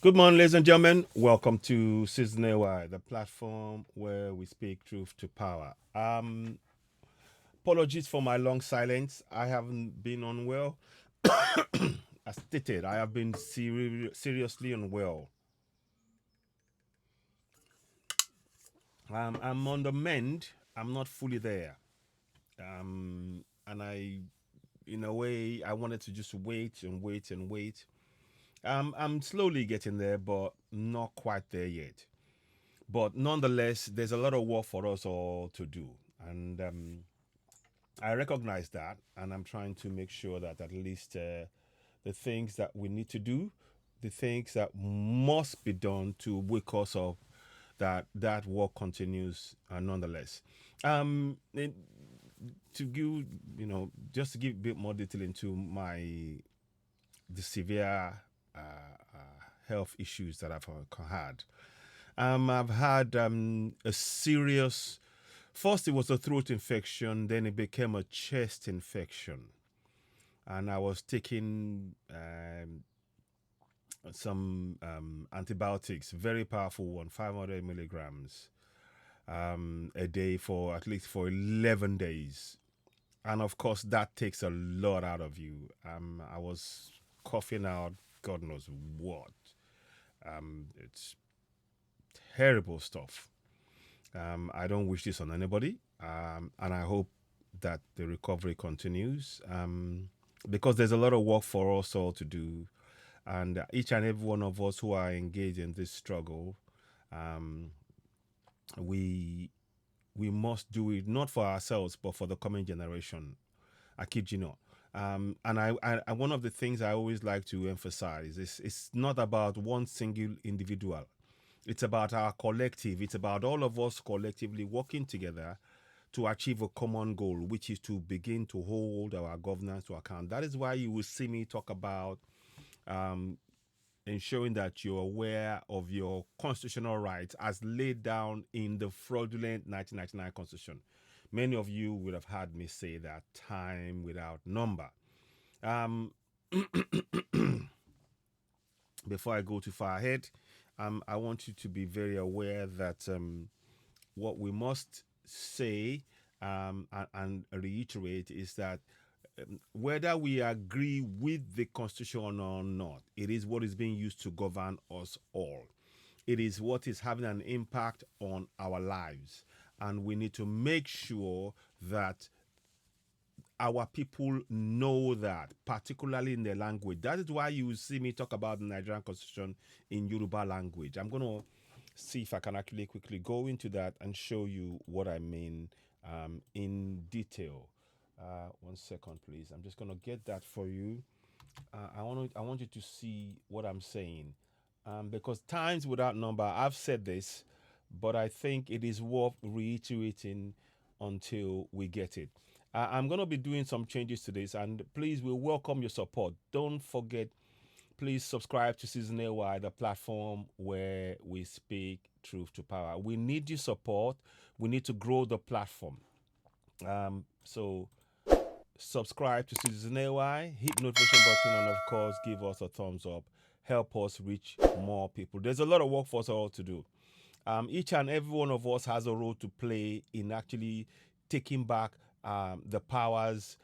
Good morning, ladies and gentlemen. Welcome to Season AY, the platform where we speak truth to power. Apologies for my long silence. I haven't been unwell. As stated, I have been seriously unwell. I'm on the mend. I'm not fully there. And in a way, I wanted to just wait and wait and wait. I'm slowly getting there, but not quite there yet. But nonetheless, there's a lot of work for us all to do. And I recognize that. And I'm trying to make sure that at least the things that we need to do, the things that must be done to wake us up, that work continues nonetheless. It, to give, just to give a bit more detail into the severe health issues that I've had. I've had a serious. First, it was a throat infection. Then it became a chest infection, and I was taking some antibiotics, very powerful one, 500 milligrams a day for at least for 11 days. And of course, that takes a lot out of you. I was coughing out God knows what. It's terrible stuff. I don't wish this on anybody, and I hope that the recovery continues because there's a lot of work for us all to do, and each and every one of us who are engaged in this struggle, um, we we must do it not for ourselves but for the coming generation. I kid you not. And one of the things I always like to emphasize is it's not about one single individual. It's about our collective. It's about all of us collectively working together to achieve a common goal, which is to begin to hold our governance to account. That is why you will see me talk about um, ensuring that you're aware of your constitutional rights as laid down in the fraudulent 1999 Constitution. Many of you would have heard me say that time without number. Um, Before I go too far ahead, I want you to be very aware that what we must say and reiterate is that whether we agree with the Constitution or not, it is what is being used to govern us all. It is what is having an impact on our lives. And we need to make sure that our people know that, particularly in their language. That is why you see me talk about the Nigerian Constitution in Yoruba language. I'm going to see if I can actually quickly go into that and show you what I mean in detail. 1 second, please. I'm just going to get that for you. I want you to see what I'm saying because times without number. I've said this, but I think it is worth reiterating until we get it. I'm going to be doing some changes to this, and please, we welcome your support. Don't forget, please subscribe to Season AY, the platform where we speak truth to power. We need your support. We need to grow the platform. So subscribe to Season AY, hit notification button, and of course, give us a thumbs up. Help us reach more people. There's a lot of work for us all to do. Each and every one of us has a role to play in actually taking back the powers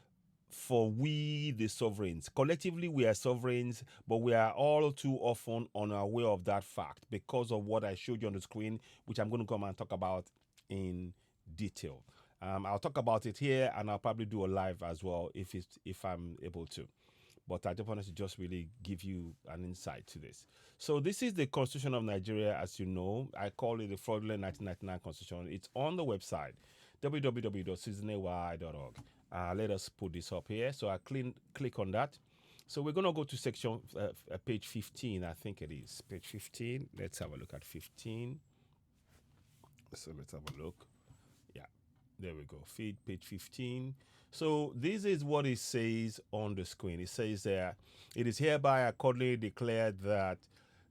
for we, the sovereigns. Collectively, we are sovereigns, but we are all too often unaware of that fact because of what I showed you on the screen, which I'm going to come and talk about in detail. I'll talk about it here, and I'll probably do a live as well if I'm able to. But I just wanted to just really give you an insight to this. So this is the Constitution of Nigeria, as you know. I call it the fraudulent 1999 Constitution. It's on the website, www.seasonay.org. Let us put this up here. So I click on that. So we're going to go to section, page 15, I think it is. Page 15. Let's have a look at 15. So let's have a look. Yeah, there we go. Feed page 15. So this is what it says on the screen. It says there, it is hereby accordingly declared that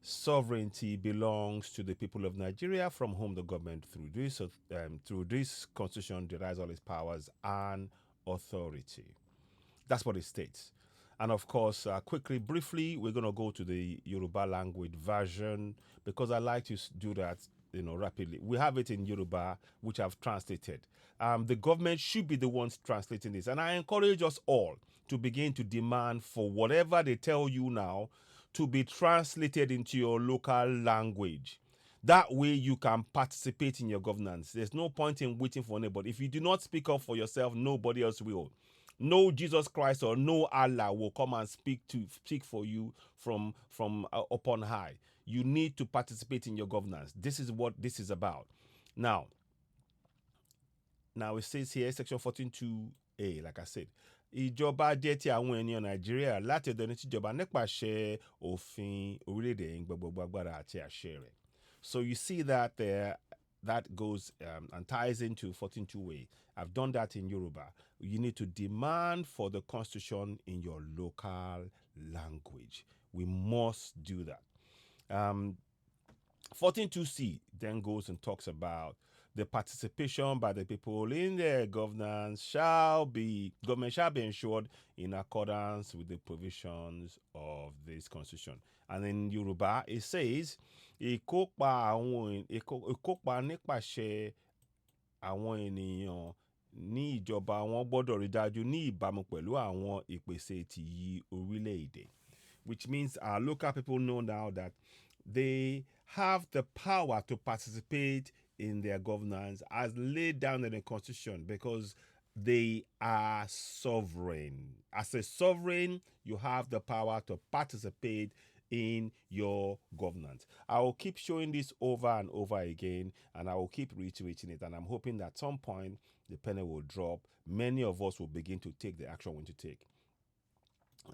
sovereignty belongs to the people of Nigeria, from whom the government through this constitution derives all its powers and authority. That's what it states. And of course, quickly, briefly, we're going to go to the Yoruba language version because I like to do that, rapidly. We have it in Yoruba, which I've translated. The government should be the ones translating this. And I encourage us all to begin to demand for whatever they tell you now to be translated into your local language. That way you can participate in your governance. There's no point in waiting for anybody. If you do not speak up for yourself, nobody else will. No Jesus Christ or no Allah will come and speak for you from upon high. You need to participate in your governance. This is what this is about. Now it says here, section 14.2a, like I said, ìjọba jẹ́ ti àwọn ènìyàn Nàìjíríà láti ọ̀dọ̀ ẹni tíjọba nípasẹ̀ òfin orílẹ̀-èdè gbogbo agbára àti àṣẹ rẹ̀. So you see that there, that goes and ties into 14.2a. I've done that in Yoruba. You need to demand for the constitution in your local language. We must do that. 14.2c then goes and talks about the participation by the people in their government shall be ensured in accordance with the provisions of this constitution. And in Yoruba, it says, ìkópa nípasẹ̀ àwọn ènìyàn ní ìjọba wọn gbọ́dọ̀ rí dájú ní ìbámu pẹ̀lú àwọn ìpèsè tìyí orílẹ̀-èdè. Which means our local people know now that they have the power to participate in their governance as laid down in the constitution because they are sovereign. As a sovereign, you have the power to participate in your governance. I will keep showing this over and over again, and I will keep reiterating it, and I'm hoping that at some point the penny will drop. Many of us will begin to take the action we need to take.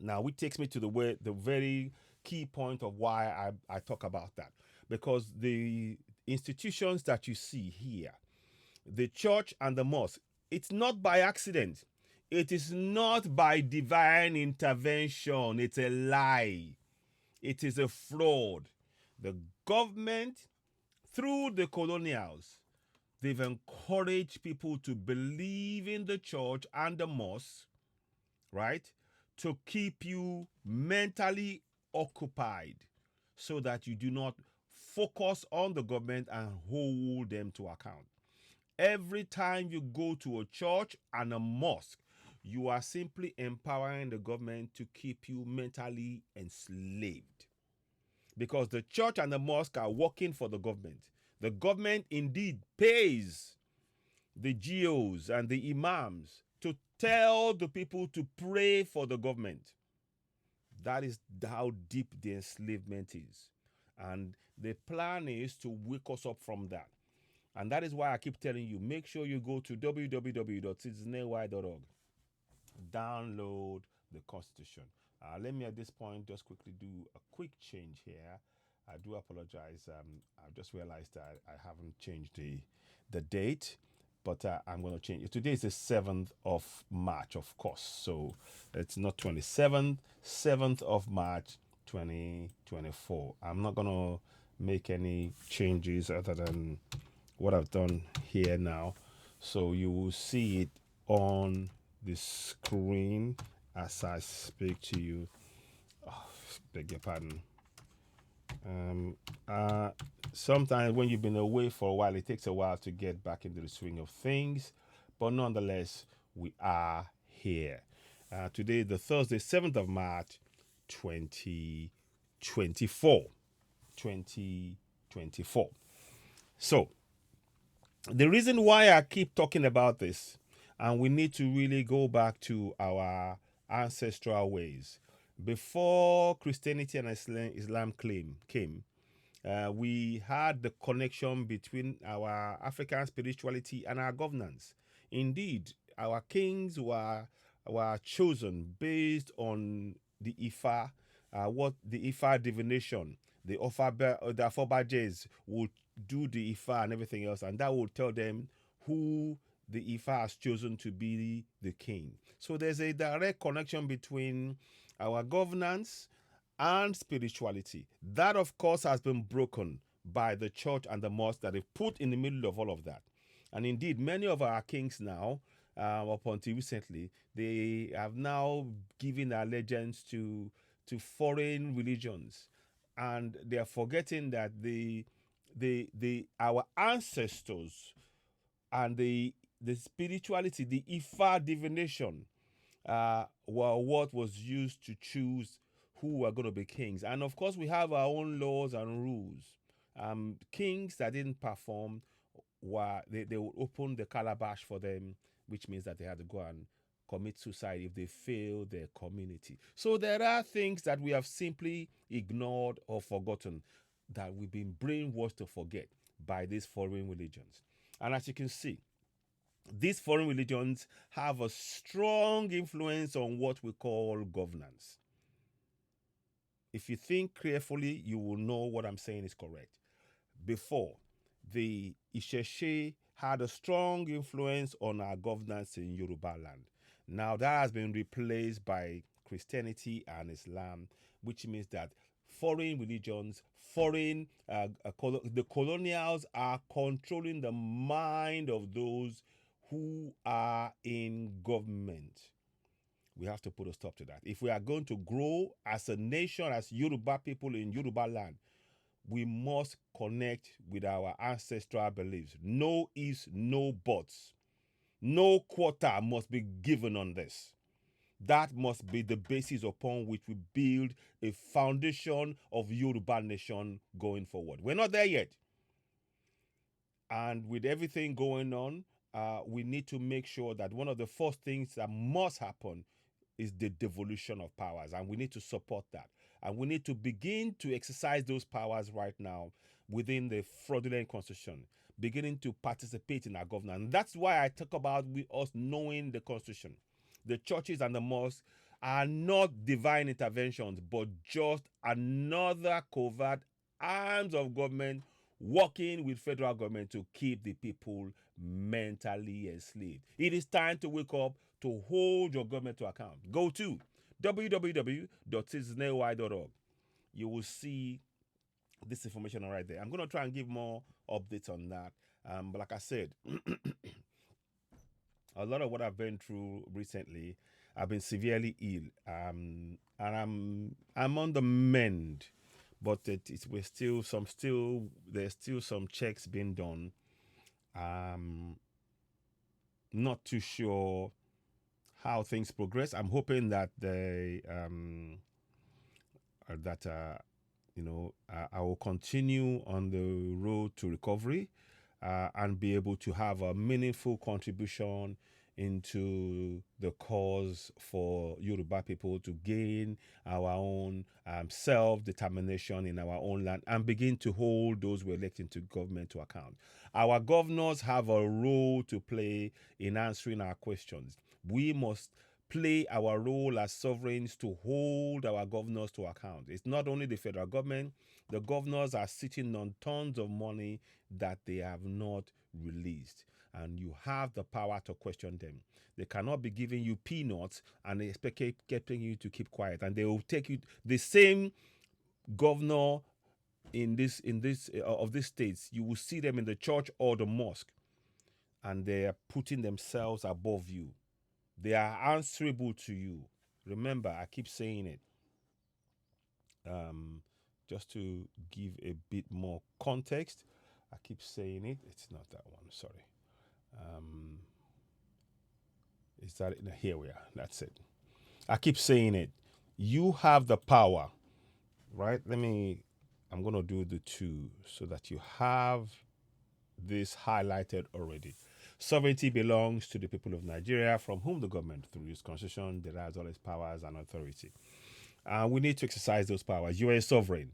Now, which takes me to the very key point of why I talk about that. Because the institutions that you see here, the church and the mosque, it's not by accident. It is not by divine intervention. It's a lie. It is a fraud. The government, through the colonials, they've encouraged people to believe in the church and the mosque, right? To keep you mentally occupied so that you do not focus on the government and hold them to account. Every time you go to a church and a mosque, you are simply empowering the government to keep you mentally enslaved. Because the church and the mosque are working for the government. The government indeed pays the GOs and the imams to tell the people to pray for the government. That is how deep the enslavement is. And the plan is to wake us up from that. And that is why I keep telling you, make sure you go to www.citizenry.org. Download the Constitution. Let me at this point just quickly do a quick change here. I do apologize. I've just realized that I haven't changed the date, but I'm going to change it. Today is the 7th of March, of course. So it's not 27th, 7th of March, 2024. I'm not going to make any changes other than what I've done here now. So you will see it on the screen as I speak to you. Oh, beg your pardon. Sometimes when you've been away for a while, it takes a while to get back into the swing of things, but nonetheless, we are here. Today, the Thursday, 7th of March, 2024. 2024. So, the reason why I keep talking about this, and we need to really go back to our ancestral ways. Before Christianity and Islam came, we had the connection between our African spirituality and our governance. Indeed, our kings were chosen based on the Ifa, what the Ifa divination, the Afobajes would do the Ifa and everything else, and that will tell them who the Ifa has chosen to be the king. So there's a direct connection between our governance and spirituality. That, of course, has been broken by the church and the mosque that they've put in the middle of all of that. And indeed, many of our kings now, up until recently, they have now given allegiance to foreign religions, and they are forgetting that the our ancestors and the spirituality, the Ifa divination, were what was used to choose who were going to be kings. And of course, we have our own laws and rules. Kings that didn't perform were they would open the calabash for them, which means that they had to go and commit suicide if they fail their community. So there are things that we have simply ignored or forgotten, that we've been brainwashed to forget by these foreign religions. And as you can see, these foreign religions have a strong influence on what we call governance. If you think carefully, you will know what I'm saying is correct. Before, the Isheshe had a strong influence on our governance in Yoruba land. Now that has been replaced by Christianity and Islam, which means that foreign religions, the colonials are controlling the mind of those who are in government. We have to put a stop to that. If we are going to grow as a nation, as Yoruba people in Yoruba land, we must connect with our ancestral beliefs. No ifs, no buts. No quarter must be given on this. That must be the basis upon which we build a foundation of Yoruba nation going forward. We're not there yet. And with everything going on, we need to make sure that one of the first things that must happen is the devolution of powers, and we need to support that. And we need to begin to exercise those powers right now within the fraudulent constitution, beginning to participate in our governance. And that's why I talk about us knowing the constitution. The churches and the mosques are not divine interventions, but just another covert arms of government working with federal government to keep the people mentally enslaved. It is time to wake up, to hold your government to account. Go to www.citizenay.org. You will see this information right there. I'm going to try and give more updates on that. But like I said, a lot of what I've been through recently, I've been severely ill, and I'm on the mend, but there's still some checks being done. Not too sure how things progress. I'm hoping that I will continue on the road to recovery, and be able to have a meaningful contribution into the cause for Yoruba people to gain our own self-determination in our own land, and begin to hold those we elect into government to account. Our governors have a role to play in answering our questions. We must play our role as sovereigns to hold our governors to account. It's not only the federal government, the governors are sitting on tons of money that they have not released. And you have the power to question them. They cannot be giving you peanuts and expecting you to keep quiet. And they will take you, the same governor in this of these states, you will see them in the church or the mosque, and they are putting themselves above you. They are answerable to you. Remember, I keep saying it. Just to give a bit more context, I keep saying it. It's not that one. Sorry. Is that it? Here we are. That's it. I keep saying it. You have the power, right? I'm going to do the two so that you have this highlighted already. Sovereignty belongs to the people of Nigeria, from whom the government, through its constitution, derives all its powers and authority. We need to exercise those powers. You are a sovereign.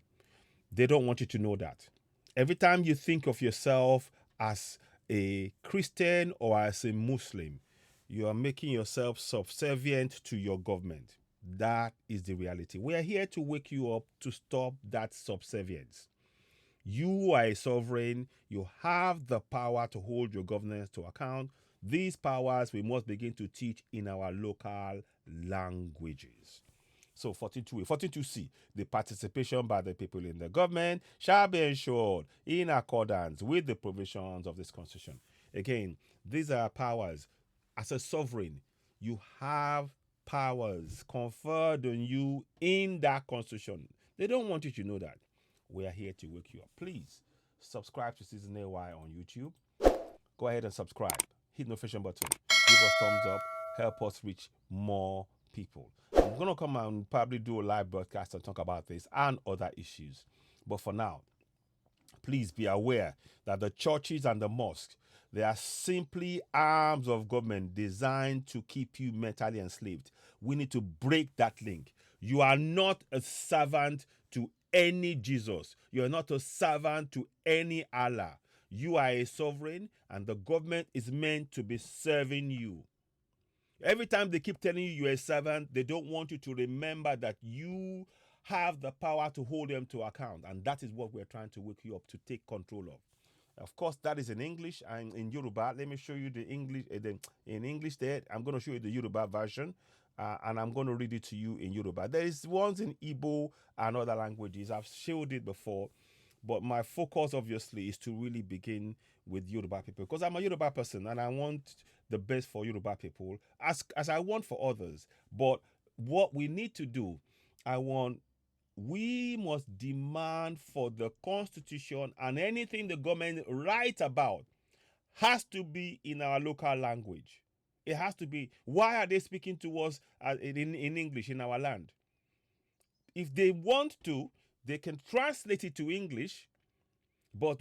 They don't want you to know that. Every time you think of yourself as a Christian or as a Muslim, you are making yourself subservient to your government. That is the reality. We are here to wake you up to stop that subservience. You are a sovereign. You have the power to hold your governance to account. These powers we must begin to teach in our local languages. So 42A, 42C, the participation by the people in the government shall be ensured in accordance with the provisions of this constitution. Again, these are powers. as a sovereign, you have powers conferred on you in that constitution. They don't want you to know that. We are here to wake you up. Please subscribe to Season AY on YouTube. Go ahead and subscribe. Hit the notification button. Give us thumbs up. Help us reach more people. I'm going to come and probably do a live broadcast and talk about this and other issues. But for now, please be aware that the churches and the mosques, they are simply arms of government designed to keep you mentally enslaved. We need to break that link. You are not a servant to any Jesus. You are not a servant to any Allah. You are a sovereign, and the government is meant to be serving you. Every time they keep telling you you're a servant, they don't want you to remember that you have the power to hold them to account. And that is what we're trying to wake you up to take control of. Of course, that is in English and in Yoruba. Let me show you the English. In English there, I'm going to show you the Yoruba version. And I'm going to read it to you in Yoruba. There is ones in Igbo and other languages. I've showed it before. But my focus, obviously, is to really begin with Yoruba people. Because I'm a Yoruba person and I want the best for Yoruba people as I want for others. But what we need to do, we must demand for the Constitution, and anything the government writes about has to be in our local language. It has to be. Why are they speaking to us in English in our land? If they want to, they can translate it to English, but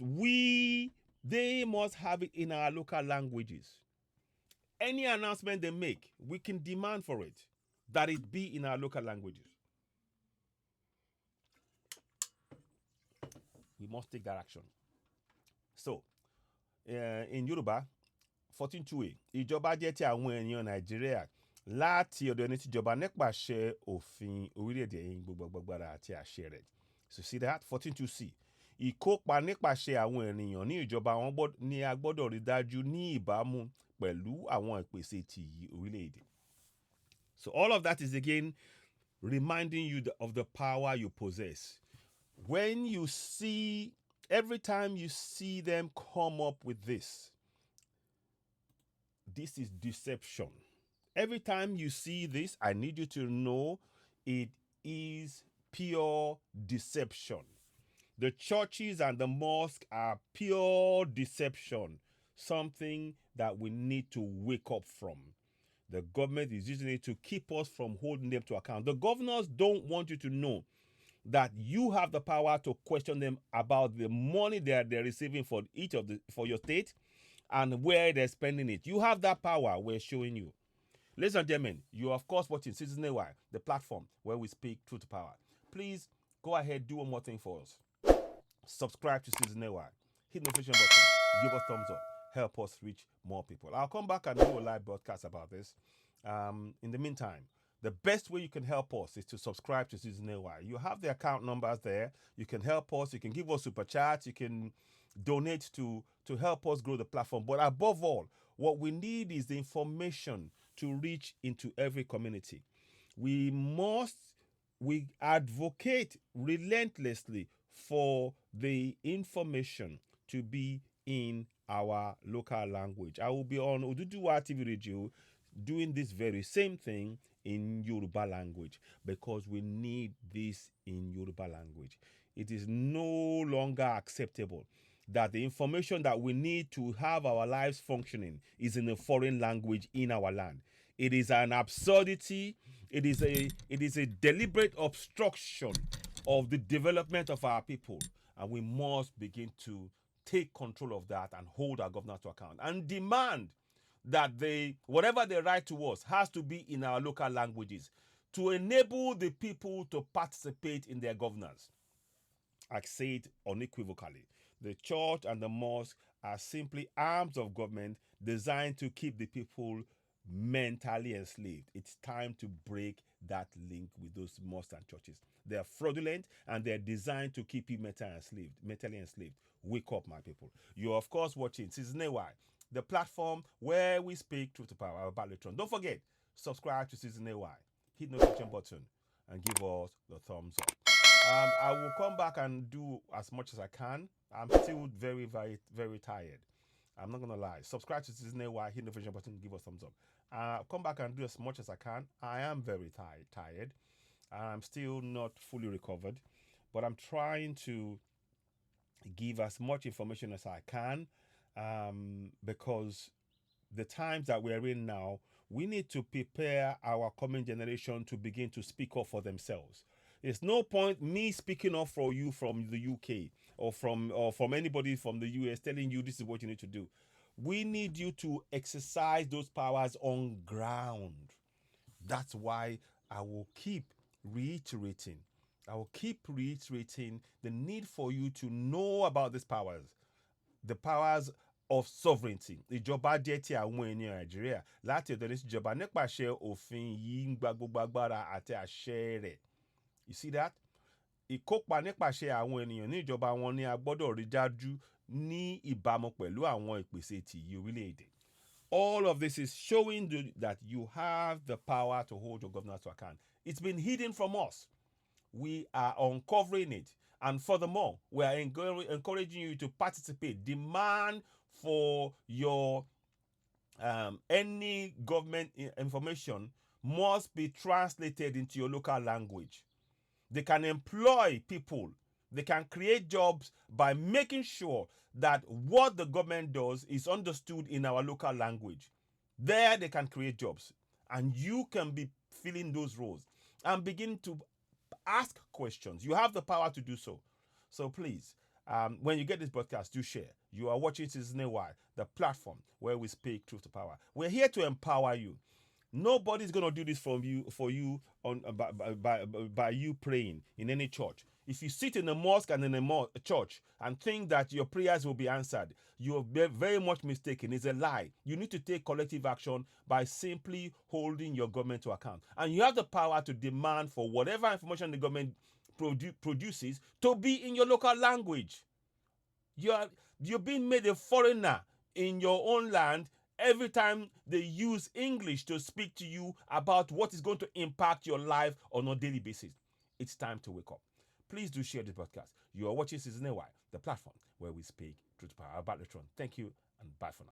they must have it in our local languages. Any announcement they make, we can demand for it, that it be in our local languages. We must take that action. So, in Yoruba, 14:2a, ìjọba jẹ́ ti àwọn ènìyàn Nàìjíríà láti ọ̀dọ̀ ẹni tíjọba nípasẹ̀ òfin orílẹ̀-èdè yìí gbogbogbògbàrà àti àṣẹ rẹ̀. So see that 14:2c. Ìkópa nípasẹ̀ àwọn ènìyàn ní ìjọba wọn ni a gbọ́dọ̀ rí dájú ní ìbámu pẹ̀lú àwọn ìpèsè ti orílẹ̀-èdè. So all of that is again reminding you of the power you possess. When you see, every time you see them come up with this is deception. Every time you see this, I need you to know it is pure deception. The churches and the mosques are pure deception, something that we need to wake up from. The government is using it to keep us from holding them to account. The governors don't want you to know that you have the power to question them about the money they're receiving for your state and where they're spending it. You have that power. We're showing you. Ladies and gentlemen, you are of course watching Citizen AY, the platform where we speak truth to power. Please go ahead, do one more thing for us. Subscribe to Citizen AY. Hit the notification button. Give us thumbs up. Help us reach more people. I'll come back and do a live broadcast about this. In the meantime, the best way you can help us is to subscribe to Citizen AY. You have the account numbers there. You can help us. You can give us super chats. You can donate to help us grow the platform. But above all, what we need is the information to reach into every community. We advocate relentlessly for the information to be in our local language. I will be on Oduduwa TV Radio doing this very same thing in Yoruba language because we need this in Yoruba language. It is no longer acceptable that the information that we need to have our lives functioning is in a foreign language in our land. It is an absurdity. It is a deliberate obstruction of the development of our people. And we must begin to take control of that and hold our governors to account and demand that whatever they write to us has to be in our local languages to enable the people to participate in their governance. I say it unequivocally. The church and the mosque are simply arms of government designed to keep the people mentally enslaved. It's time to break that link with those mosques and churches. They are fraudulent and they're designed to keep you mentally enslaved. Wake up, my people. You're of course watching Season AY, the platform where we speak truth to power about electron. Don't forget, subscribe to Season AY, hit the notification button, and give us the thumbs up. I will come back and do as much as I can. I'm still very, very, very tired. I'm not going to lie. Subscribe to Season AY, hit the notification button, give us thumbs up. Come back and do as much as I can. I am very tired. I'm still not fully recovered, but I'm trying to give as much information as I can, because the times that we're in now, we need to prepare our coming generation to begin to speak up for themselves. There's no point me speaking up for you from the UK or from anybody from the US telling you this is what you need to do. We need you to exercise those powers on ground. That's why I will keep reiterating. I will keep reiterating the need for you to know about these powers. The powers of sovereignty. Ìjọba jẹ́ ti àwọn ènìyàn Nàìjíríà láti ọ̀dọ̀ ní ìjọba nípasẹ̀ òfin yìí ń gba gbogbo agbára àti àṣẹ rẹ̀. You see that? Ìkópa nípasẹ̀ àwọn ènìyàn ní ìjọba wọn ni a gbọ́dọ̀ rí dájú ní ìbámu pẹ̀lú àwọn ìpèsè tìyí orílẹ̀-èdè. All of this is showing that you have the power to hold your governors to account. It's been hidden from us. We are uncovering it. And furthermore, we are encouraging you to participate. Demand for your any government information must be translated into your local language. They can employ people. They can create jobs by making sure that what the government does is understood in our local language. There they can create jobs. And you can be filling those roles and begin to ask questions. You have the power to do so. So please, when you get this broadcast, do share. You are watching Season AY, the platform where we speak truth to power. We're here to empower you. Nobody's going to do this for you by you praying in any church. If you sit in a mosque and in a church and think that your prayers will be answered, you're very much mistaken. It's a lie. You need to take collective action by simply holding your government to account. And you have the power to demand for whatever information the government produces to be in your local language. You're being made a foreigner in your own land every time they use English to speak to you about what is going to impact your life on a daily basis. It's time to wake up. Please do share this podcast. You are watching Season AY, the platform where we speak truth to power. About the throne. Thank you and bye for now.